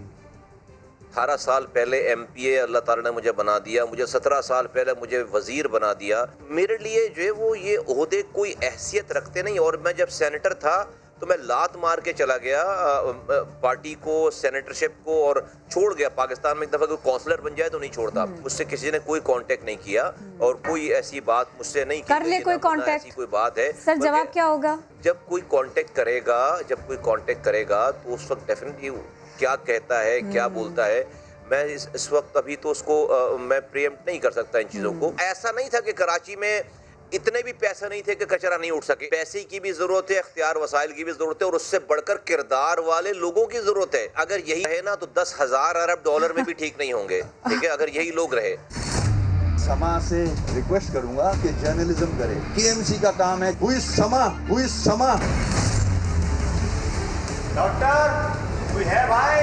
18 साल पहले MPA अल्लाह ताला ने मुझे बना दिया, मुझे 17 साल पहले मुझे वजीर बना दिया। मेरे लिए जो है वो ये ओहदे कोई हैसियत रखते नहीं। और मैं जब सेनेटर था तो मैं लात मार के चला गया पार्टी को, सेनेटरशिप को, और छोड़ गया पाकिस्तान में। एक दफ़ा कोई काउंसलर बन जाए तो नहीं छोड़ता। मुझसे किसी ने कोई कांटेक्ट नहीं किया और कोई ऐसी बात मुझसे नहीं की। कर ले कोई कांटेक्ट, ऐसी कोई बात है सर जवाब क्या होगा? जब कोई कांटेक्ट करेगा तो उस वक्त डेफिनेटली क्या कहता है, क्या बोलता है, मैं इस वक्त अभी तो उसको मैं प्रीएम्प्ट नहीं कर सकता इन चीज़ों को। ऐसा नहीं था कि कराची में इतने भी पैसे नहीं थे कि कचरा नहीं उठ सके। पैसे की भी जरूरत है, इख्तियार वसाइल की भी जरूरत है और उससे बढ़कर किरदार वाले लोगों की जरूरत है। अगर यही है ना तो 10,000 अरब डॉलर में भी ठीक नहीं होंगे, ठीक है, अगर यही लोग रहे। समा से रिक्वेस्ट करूंगा कि जर्नलिज्म करे। KMC का काम है। हुई समा डॉक्टर कोई है भाई?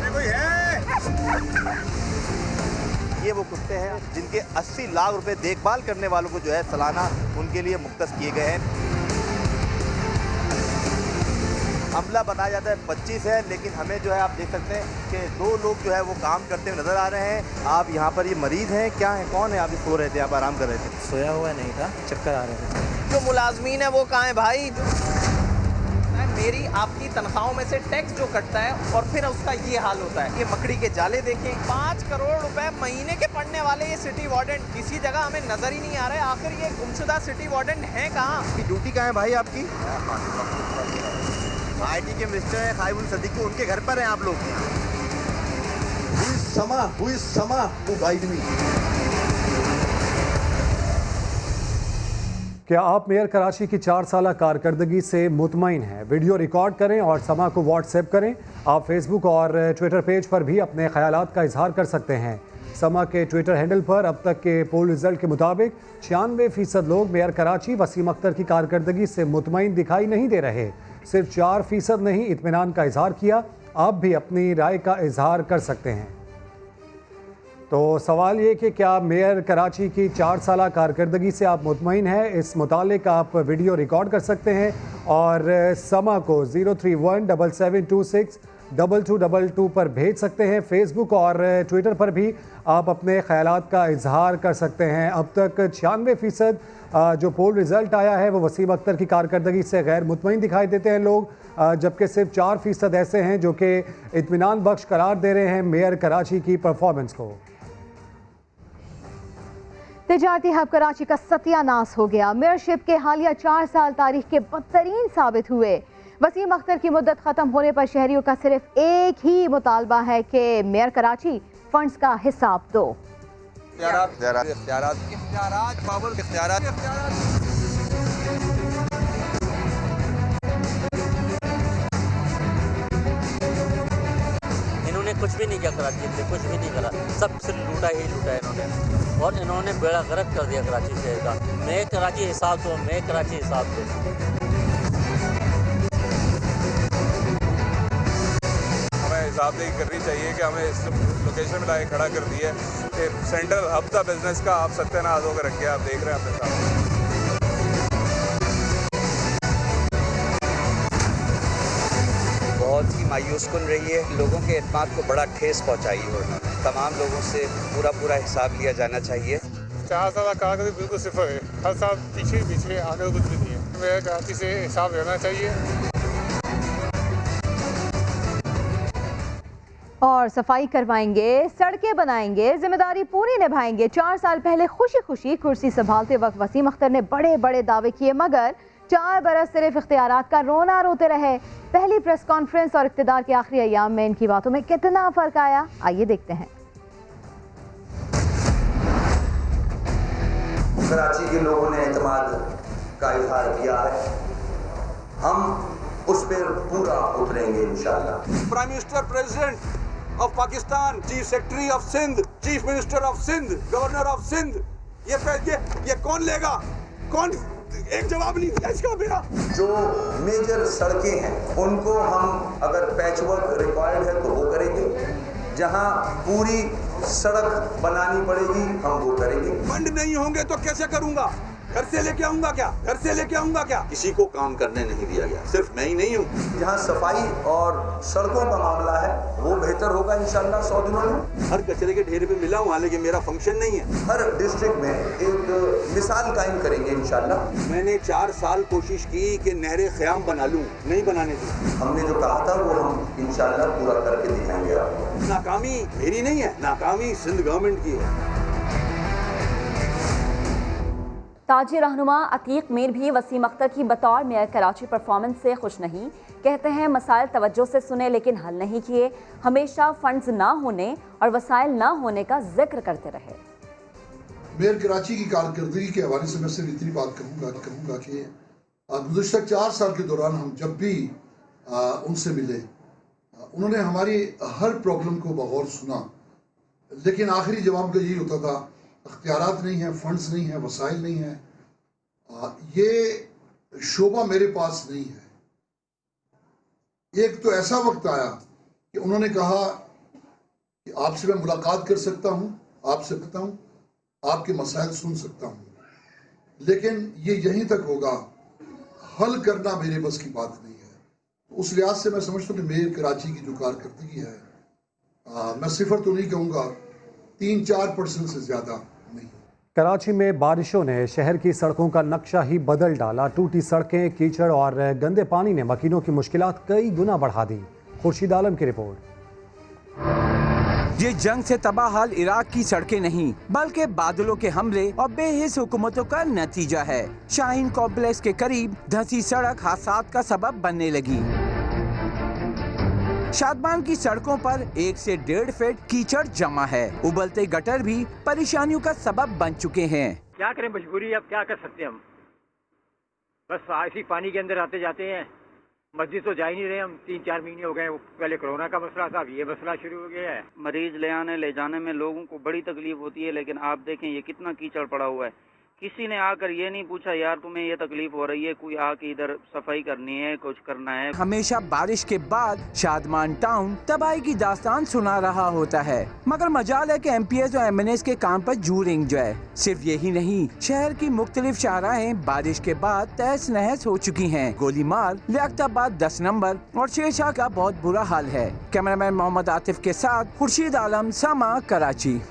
कोई है? ये वो कुत्ते हैं जिनके 80 लाख रुपए देखभाल करने वालों को जो है सालाना उनके लिए मुख्तस किए गए हैं। अमला बताया जाता है 25 है, लेकिन हमें जो है आप देख सकते हैं कि 2 लोग जो है वो काम करते हुए नजर आ रहे हैं। आप यहाँ पर ये मरीज हैं, क्या है, कौन है? आप सो रहे थे, आप आराम कर रहे थे? सोया हुआ नहीं था, चक्कर आ रहे थे। जो मुलाजमीन है वो कहाँ है भाई? मेरी आपकी तनख्वाहों में से टैक्स जो कटता है और फिर उसका ये हाल होता है। ये मकड़ी के जाले देखें, 5 करोड़ रुपए महीने के पड़ने वाले ये सिटी वार्डन किसी जगह हमें नजर ही नहीं आ रहा है। आखिर ये गुमशुदा सिटी वार्डन है कहाँ? ड्यूटी कहाँ है भाई आपकी? IT के मिनिस्टर है खाइबुल सदीकी, उनके घर पर हैं आप लोग। हुई समा टू गाइड मी। क्या आप मेयर कराची की 4 साला कारकर्दगी से मुतमईन हैं? वीडियो रिकॉर्ड करें और समा को व्हाट्सएप करें। आप फेसबुक और ट्विटर पेज पर भी अपने ख्यालात का इजहार कर सकते हैं। समा के ट्विटर हैंडल पर अब तक के पोल रिजल्ट के मुताबिक 96% लोग मेयर कराची वसीम अख्तर की कारकर्दगी से मुतमईन दिखाई नहीं दे रहे। सिर्फ 4% ने ही इत्मीनान का इजहार किया। आप भी अपनी राय का इजहार कर सकते हैं। तो सवाल ये कि क्या मेयर कराची की 4 साला कारकर्दगी से आप मुतमईन हैं? इस मुतालिक आप वीडियो रिकॉर्ड कर सकते हैं और समा को 03177262222 पर भेज सकते हैं। फेसबुक और ट्विटर पर भी आप अपने ख्यालात का इजहार कर सकते हैं। अब तक 96% जो पोल रिज़ल्ट आया है वो वसीम अख्तर की कारकर्दगी से गैर मुतमईन दिखाई देते हैं लोग, जबकि सिर्फ 4% ऐसे हैं जो कि इत्मीनान बख्श करार दे रहे हैं मेयर कराची की परफॉर्मेंस को। तिजारती हब कराची का सत्यानाश हो गया। मेयरशिप के हालिया 4 साल तारीख के बदतरीन साबित हुए। वसीम अख्तर की मुद्दत खत्म होने पर शहरियों का सिर्फ एक ही मुतालबा है कि मेयर कराची फंड्स का हिसाब दो। इन्होंने कुछ भी नहीं किया कराची में, कुछ भी नहीं करा, सब सिर्फ लूटा ही लूटा इन्होंने। और इन्होंने बेड़ा गर्क कर दिया कराची शहर का। मैं कराची हिसाब दो, मैं कराची हिसाब दो। हमें हिसाबदेही करनी चाहिए कि हमें इस लोकेशन में लाके खड़ा कर दिया है कि सेंट्रल हब था बिजनेस का, आप सत्यानाश होकर रखे, आप देख रहे हैं अपने साथ। बहुत ही मायूस कुन रही है, लोगों के एतमाद को बड़ा ठेस पहुंचाई है उन्होंने। तमाम लोगों से पूरा हिसाब लिया जाना चाहिए। 4 साल का कागज बिल्कुल सिफर है, हर साल पीछे आगे कुछ भी नहीं है। मेरे कराची से हिसाब लेना चाहिए और सफाई करवाएंगे, सड़कें बनाएंगे, जिम्मेदारी पूरी निभाएंगे। 4 साल पहले खुशी खुशी कुर्सी संभालते वक्त वसीम अख्तर ने बड़े बड़े दावे किए, मगर 4 बरस सिर्फ इख्तियारात का रोना रोते रहे। पहली प्रेस कॉन्फ्रेंस और इख्तियार के आखिरी अयाम में इनकी बातों में कितना फर्क आया, आइए देखते हैं। कराची के लोगों ने एतमाद का इजहार किया है, हम उस पर पूरा उतरेंगे इंशाअल्लाह। Prime minister president of Pakistan, chief secretary of Sindh, chief minister of Sindh, governor of Sindh, ये कौन लेगा? कौन? एक जवाब नहीं दिया इसका मेरा। जो मेजर सड़कें हैं उनको हम अगर पैचवर्क रिक्वायर्ड है तो वो करेंगे, जहां पूरी सड़क बनानी पड़ेगी हम वो करेंगे। फंड नहीं होंगे तो कैसे करूंगा? घर से लेके आऊंगा क्या? घर से लेके आऊंगा क्या? किसी को काम करने नहीं दिया गया, सिर्फ मैं ही नहीं हूँ। जहाँ सफाई और सड़कों का मामला है वो बेहतर होगा इंशाल्लाह 100 दिनों में। हर कचरे के ढेर पे मिला हूँ, हालांकि मेरा फंक्शन नहीं है। हर डिस्ट्रिक्ट में एक मिसाल कायम करेंगे इंशाल्लाह। मैंने 4 साल कोशिश की कि नहरें ख़याम बना लूँ, नहीं बनाने दी। हमने जो कहा था वो हम इंशाल्लाह पूरा करके दिखाएंगे आपको। नाकामी मेरी नहीं है, नाकामी सिंध गवर्नमेंट की है। ताजी रहनुमा अतीक मीर भी वसीम अख्तर की बतौर मेयर कराची परफॉर्मेंस से खुश नहीं। कहते हैं मसाइल तवज्जो से सुने लेकिन हल नहीं किए, हमेशा फंड्स ना होने और वसाइल ना होने का जिक्र करते रहे। मेयर कराची की कारकर्दगी के हवाले से मैं सिर्फ इतनी बात कहूँगा कि गुज़श्ता 4 साल के दौरान हम जब भी उनसे मिले, उन्होंने हमारी हर प्रॉब्लम को बगौर सुना, लेकिन आखिरी जवाब का यही होता था इख्तियारात नहीं है, फंड्स नहीं है, वसाइल नहीं है, ये शोबा मेरे पास नहीं है। एक तो ऐसा वक्त आया कि उन्होंने कहा कि आपसे मैं मुलाकात कर सकता हूँ, आपसे कहता हूँ, आपके मसाइल सुन सकता हूँ, लेकिन ये यहीं तक होगा, हल करना मेरे बस की बात नहीं है। तो उस लिहाज से मैं समझता हूँ कि मेयर कराची की जो कारकर्दगी है, मैं सिफर तो नहीं कहूँगा, 3-4% से ज़्यादा नहीं। कराची में बारिशों ने शहर की सड़कों का नक्शा ही बदल डाला। टूटी सड़कें, कीचड़ और गंदे पानी ने मकीनों की मुश्किलात कई गुना बढ़ा दी। खुर्शीद आलम की रिपोर्ट। ये जंग से तबाह हाल इराक की सड़कें नहीं बल्कि बादलों के हमले और बेहिस हुकूमतों का नतीजा है। शाहीन कॉम्प्लेक्स के करीब धंसी सड़क हादसात का सबब बनने लगी। शादमान की सड़कों पर 1 से 1.5 फीट कीचड़ जमा है। उबलते गटर भी परेशानियों का सबब बन चुके हैं। क्या करें, मजबूरी, अब क्या कर सकते हैं हम। बस ऐसी पानी के अंदर आते जाते हैं। मस्जिद तो जा ही नहीं रहे हम, 3-4 महीने हो गए। पहले कोरोना का मसला था, अब ये मसला शुरू हो गया है। मरीज ले जाने में लोगों को बड़ी तकलीफ होती है, लेकिन आप देखें ये कितना कीचड़ पड़ा हुआ है। किसी ने आकर ये नहीं पूछा यार तुम्हें ये तकलीफ हो रही है, कोई आके इधर सफाई करनी है, कुछ करना है। हमेशा बारिश के बाद शादमान टाउन तबाही की दास्तान सुना रहा होता है, मगर मजाल है कि MPs और MNAs के काम पर जू रिंग जाए। सिर्फ यही नहीं, शहर की मुख्तलिफ शाहराहें बारिश के बाद तहस नहस हो चुकी हैं। गोलीमार, लियाकताबाद 10 नंबर और शेरशाह का बहुत बुरा हाल है। कैमरामैन मोहम्मद आतिफ के साथ खुर्शीद आलम, सामा, कराची।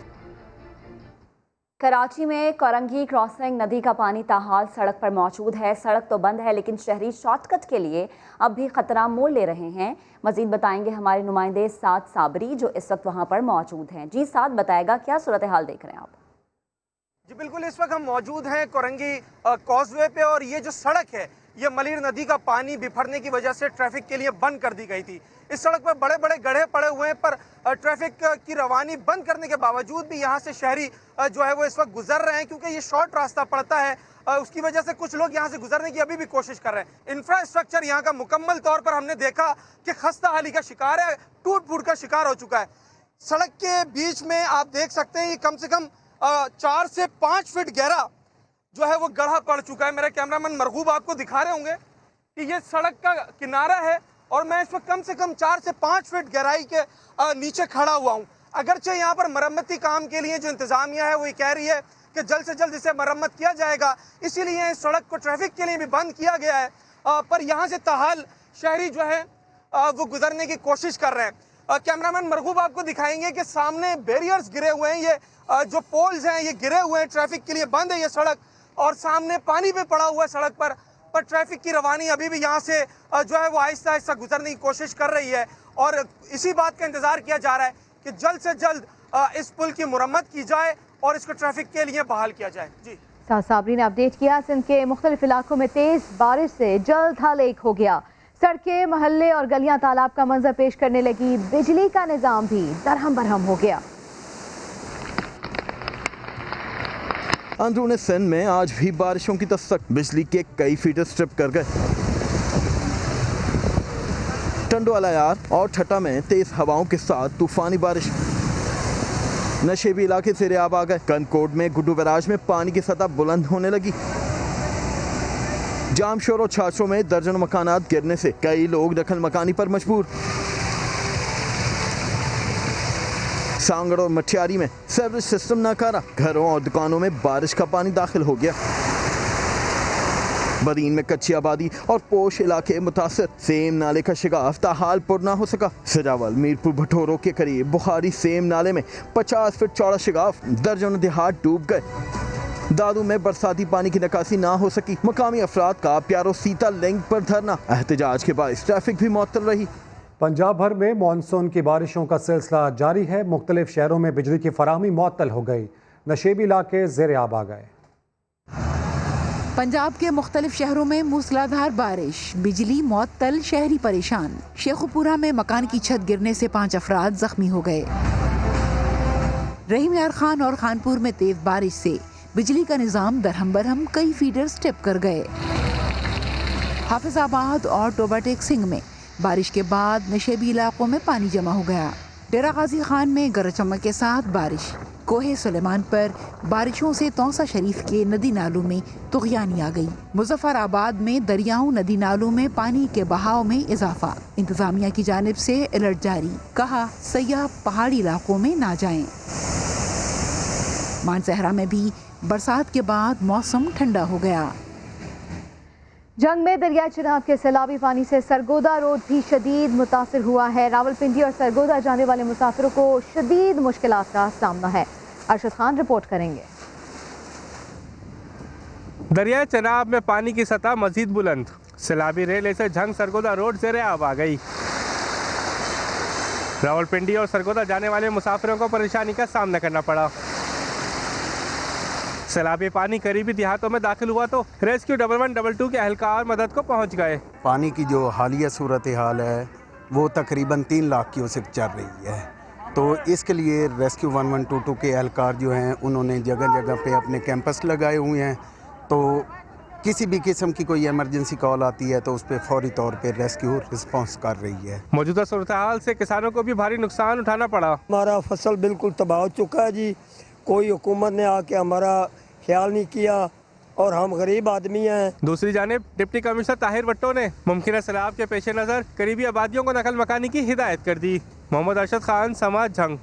कराची में कोरंगी क्रॉसिंग नदी का पानी ताहाल सड़क पर मौजूद है। सड़क तो बंद है लेकिन शहरी शॉर्टकट के लिए अब भी खतरा मोल ले रहे हैं। मजीद बताएंगे हमारे नुमाइंदे साद साबरी जो इस वक्त वहां पर मौजूद हैं। जी साद, बताएगा क्या सूरत हाल देख रहे हैं आप? जी बिल्कुल, इस वक्त हम मौजूद हैं कोरंगी कॉजवे पे और ये जो सड़क है ये मलीर नदी का पानी बिफरने की वजह से ट्रैफिक के लिए बंद कर दी गई थी। इस सड़क पर बड़े बड़े गड्ढे पड़े हुए हैं, पर ट्रैफिक की रवानी बंद करने के बावजूद भी यहाँ से शहरी जो है वो इस वक्त गुजर रहे हैं, क्योंकि ये शॉर्ट रास्ता पड़ता है। उसकी वजह से कुछ लोग यहाँ से गुजरने की अभी भी कोशिश कर रहे हैं। इंफ्रास्ट्रक्चर यहाँ का मुकम्मल तौर पर हमने देखा कि खस्ता हाली का शिकार है, टूट फूट का शिकार हो चुका है। सड़क के बीच में आप देख सकते हैं ये कम से कम 4 से 5 फीट गहरा जो है वो गड्ढा पड़ चुका है। मेरे कैमरामैन मरगूब आपको दिखा रहे होंगे कि ये सड़क का किनारा है और मैं इस वक्त कम से कम 4 से 5 फीट गहराई के नीचे खड़ा हुआ हूँ। अगरचे यहाँ पर मरम्मती काम के लिए जो इंतजामिया है वो ये कह रही है कि जल्द से जल्द इसे मरम्मत किया जाएगा, इसीलिए इस सड़क को ट्रैफिक के लिए भी बंद किया गया है। पर यहाँ से ताहाल शहरी जो है वो गुजरने की कोशिश कर रहे हैं। कैमरामैन मरगूब आपको दिखाएंगे कि सामने बैरियर्स गिरे हुए हैं, ये जो पोल्स हैं ये गिरे हुए हैं, ट्रैफिक के लिए बंद है ये सड़क, और सामने पानी भी पड़ा हुआ है सड़क पर ट्रैफिक की रवानी अभी भी यहाँ से जो है वो आहिस्ता आहिस्ता गुजरने की कोशिश कर रही है। और इसी बात का इंतज़ार किया जा रहा है कि जल्द से जल्द इस पुल की मुरम्मत की जाए और इसको ट्रैफिक के लिए बहाल किया जाए। जी साबरी ने अपडेट किया। सिंध के मुख्तलिफ इलाकों में तेज बारिश से जल थल एक हो गया। सड़कें, मोहल्ले और गलियां तालाब का मंजर पेश करने लगी। बिजली का निजाम भी दरहम बरहम हो गया। अंदरूनी सिंध में आज भी बारिशों की दस्तक, बिजली के कई फीडर स्ट्रिप कर गए। टंडोला यार और ठट्टा में तेज हवाओं के साथ तूफानी बारिश, नशेबी इलाके से आब आ गए। कनकोट में गुड्डू बैराज में पानी की सतह बुलंद होने लगी। जामशोर और छाछों में दर्जन मकानात गिरने से कई लोग दखल मकानी पर मजबूर। सांगड़ और मठियारी में सीवरेज सिस्टम नाकारा, घरों और दुकानों में बारिश का पानी दाखिल हो गया। बदीन में कच्ची आबादी और पोश इलाके मुतासर, सेम नाले का शिगाफ ताहाल पुर ना हो सका। सजावल मीरपुर भटोरों के करीब बुखारी सेम नाले में 50 फीट चौड़ा शिगाफ, दर्जनों देहात डूब गए। दादू में बरसाती पानी की निकासी ना हो सकी। मकामी अफराद का प्यारो सीता लिंक पर धरना, एहतजाज के बायस ट्रैफिक भी मुअत्तल रही। पंजाब भर में मानसून की बारिशों का सिलसिला जारी है। मुख्तलिफ शहरों में बिजली की फराहमी मुअत्तल हो गई। नशेबी इलाके ज़ेर आब आ गए। पंजाब के मुख्तलिफ शहरों में मूसलाधार बारिश, बिजली मुअत्तल, शहरी परेशान। शेखुपुरा में मकान की छत गिरने से 5 अफराद जख्मी हो गए। रहीम यार खान और खानपुर में तेज बारिश से बिजली का निज़ाम दरहम बरहम, कई फीडर स्टिप कर गए। हाफिजाबाद और टोबाटेक सिंह में बारिश के बाद नशेबी इलाकों में पानी जमा हो गया। डेरा गाजी खान में गरज चमक के साथ बारिश। कोहे सुलेमान पर बारिशों से तौसा शरीफ के नदी नालों में तुग़यानी आ गई। मुजफ्फराबाद में दरियाओं नदी नालों में पानी के बहाव में इजाफा। इंतजामिया की जानिब से अलर्ट जारी, कहा सयाह पहाड़ी इलाकों में ना जाएं। मानसहरा में भी बरसात के बाद मौसम ठंडा हो गया। जंग में दरिया चिनाब के सैलाबी पानी से सरगोदा रोड भी शदीद मुतासिर हुआ है। रावलपिंडी और सरगोदा जाने वाले मुसाफिरों को शदीद मुश्किलात का सामना है। अरशद खान रिपोर्ट करेंगे। दरिया चिनाब में पानी की सतह मजीद बुलंद, सैलाबी रेल से झंग सरगोदा रोड ज़ेर आब आ गई। रावलपिंडी और सरगोदा जाने वाले मुसाफिरों को परेशानी का सामना करना पड़ा। सैलाबी पानी करीबी देहातों में दाखिल हुआ तो रेस्क्यू 1112 के एहलकार मदद को पहुंच गए। पानी की जो हालिया सूरत हाल है वो तकरीबन 3 लाख क्यूसेक चल रही है, तो इसके लिए रेस्क्यू 1122 के एहलकार जो हैं उन्होंने जगह जगह पे अपने कैंपस लगाए हुए हैं। तो किसी भी किस्म की कोई इमरजेंसी कॉल आती है तो उस पर फौरी तौर पे रेस्क्यू रिस्पॉन्स कर रही है। मौजूदा सूरत हाल से किसानों को भी भारी नुकसान उठाना पड़ा। हमारा फसल बिल्कुल तबाह हो चुका है जी। कोई हुकूमत ने आके हमारा ख्याल नहीं किया और हम गरीब आदमी हैं। दूसरी जानिब डिप्टी कमिश्नर ताहिर भट्टो ने मुमकिन सैलाब के पेश नज़र करीबी आबादियों को नकल मकानी की हिदायत कर दी। मोहम्मद अरशद खान, समाज झंग।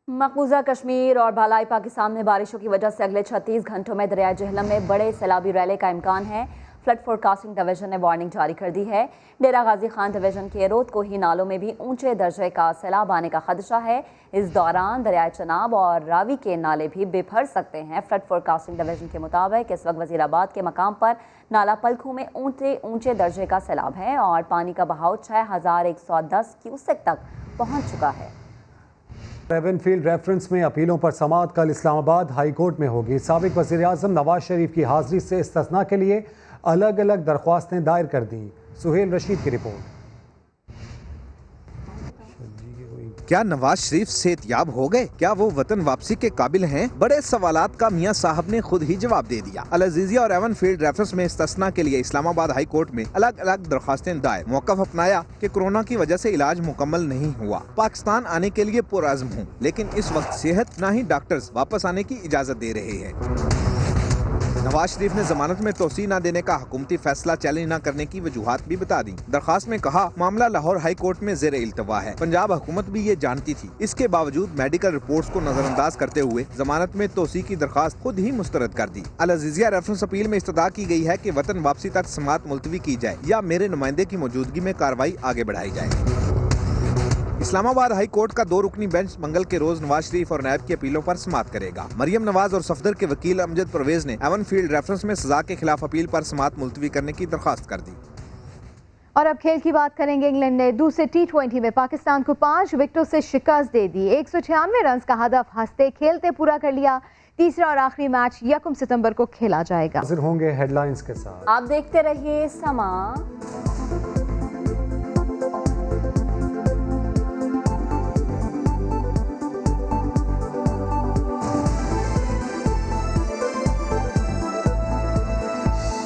मकबूजा कश्मीर और बालाई पाकिस्तान में बारिशों की वजह से अगले 36 घंटों में दरिया जहलम में बड़े सैलाबी रैले का इम्कान है। फ्लड फोरकास्टिंग डिवीजन ने वार्निंग जारी कर दी है। डेरा गाजी खान डिवीजन के रोद कोही नालों में भी ऊंचे दर्जे का सैलाब आने का खदशा है। इस दौरान दरिया चनाब और रावी के नाले भी बेभर सकते हैं। फ्लड फोरकास्टिंग डिवीजन के मुताबिक इस वक्त वजीराबाद के मकाम पर नाला पलखू में ऊंचे दर्जे का सैलाब है और पानी का बहाव 6110 क्यूसेक तक पहुँच चुका है। रेवनफील्ड रेफरेंस में अपीलों पर समाअत कल इस्लामाबाद हाई कोर्ट में होगी। साबिक वज़ीर-ए-आज़म नवाज शरीफ की हाजिरी से इस्तिस्ना के लिए अलग अलग दरख्वास्तें दायर कर दी। सुहेल रशीद की रिपोर्ट। क्या नवाज शरीफ सेहतयाब हो गए? क्या वो वतन वापसी के काबिल हैं? बड़े सवालात का मियां साहब ने खुद ही जवाब दे दिया। अल अजीजिया और एवन फील्ड रेफरेंस में इस्तिस्ना के लिए इस्लामाबाद हाई कोर्ट में अलग अलग दरखास्तें दायर। मौक़िफ़ अपनाया कि कोरोना की वजह से इलाज मुकम्मल नहीं हुआ। पाकिस्तान आने के लिए पुरअज़्म हूँ, लेकिन इस वक्त सेहत न ही डॉक्टर्स वापस आने की इजाज़त दे रहे हैं। नवाज शरीफ ने जमानत में तोसी न देने का हुकूमती फैसला चैलेंज न करने की वजूहात भी बता दी। दरखास्त में कहा मामला लाहौर हाई कोर्ट में ज़ेर इल्तवा है। पंजाब हुकूमत भी ये जानती थी। इसके बावजूद मेडिकल रिपोर्ट्स को नजरअंदाज करते हुए जमानत में तोसी की दरखास्त खुद ही मुस्तरद कर दी। अल अजीजिया रेफरेंस अपील में इस्तदा की गई है कि वतन वापसी तक समाअत मुलतवी की जाए या मेरे नुमाइंदे की मौजूदगी में कार्रवाई आगे बढ़ाई जाए। इस्लामाबाद हाई कोर्ट का 2 रुकनी बेंच मंगल के रोज नवाज शरीफ और नायब की अपीलों पर समाअत करेगा। मरियम नवाज और सफदर के वकील अमजद परवेज ने एवन फील्ड रेफरेंस में सजा के खिलाफ अपील पर समाअत मुलतवी करने की दरखास्त कर दी। और अब खेल की बात करेंगे। इंग्लैंड ने दूसरे T20 में पाकिस्तान को 5 विकेटों से शिकस्त दे दी। 196 रन का हदफ हंसते खेलते पूरा कर लिया। तीसरा और आखिरी मैच 1 सितंबर को खेला जाएगा। हाजिर होंगे हेडलाइंस के साथ। आप देखते रहिए समा।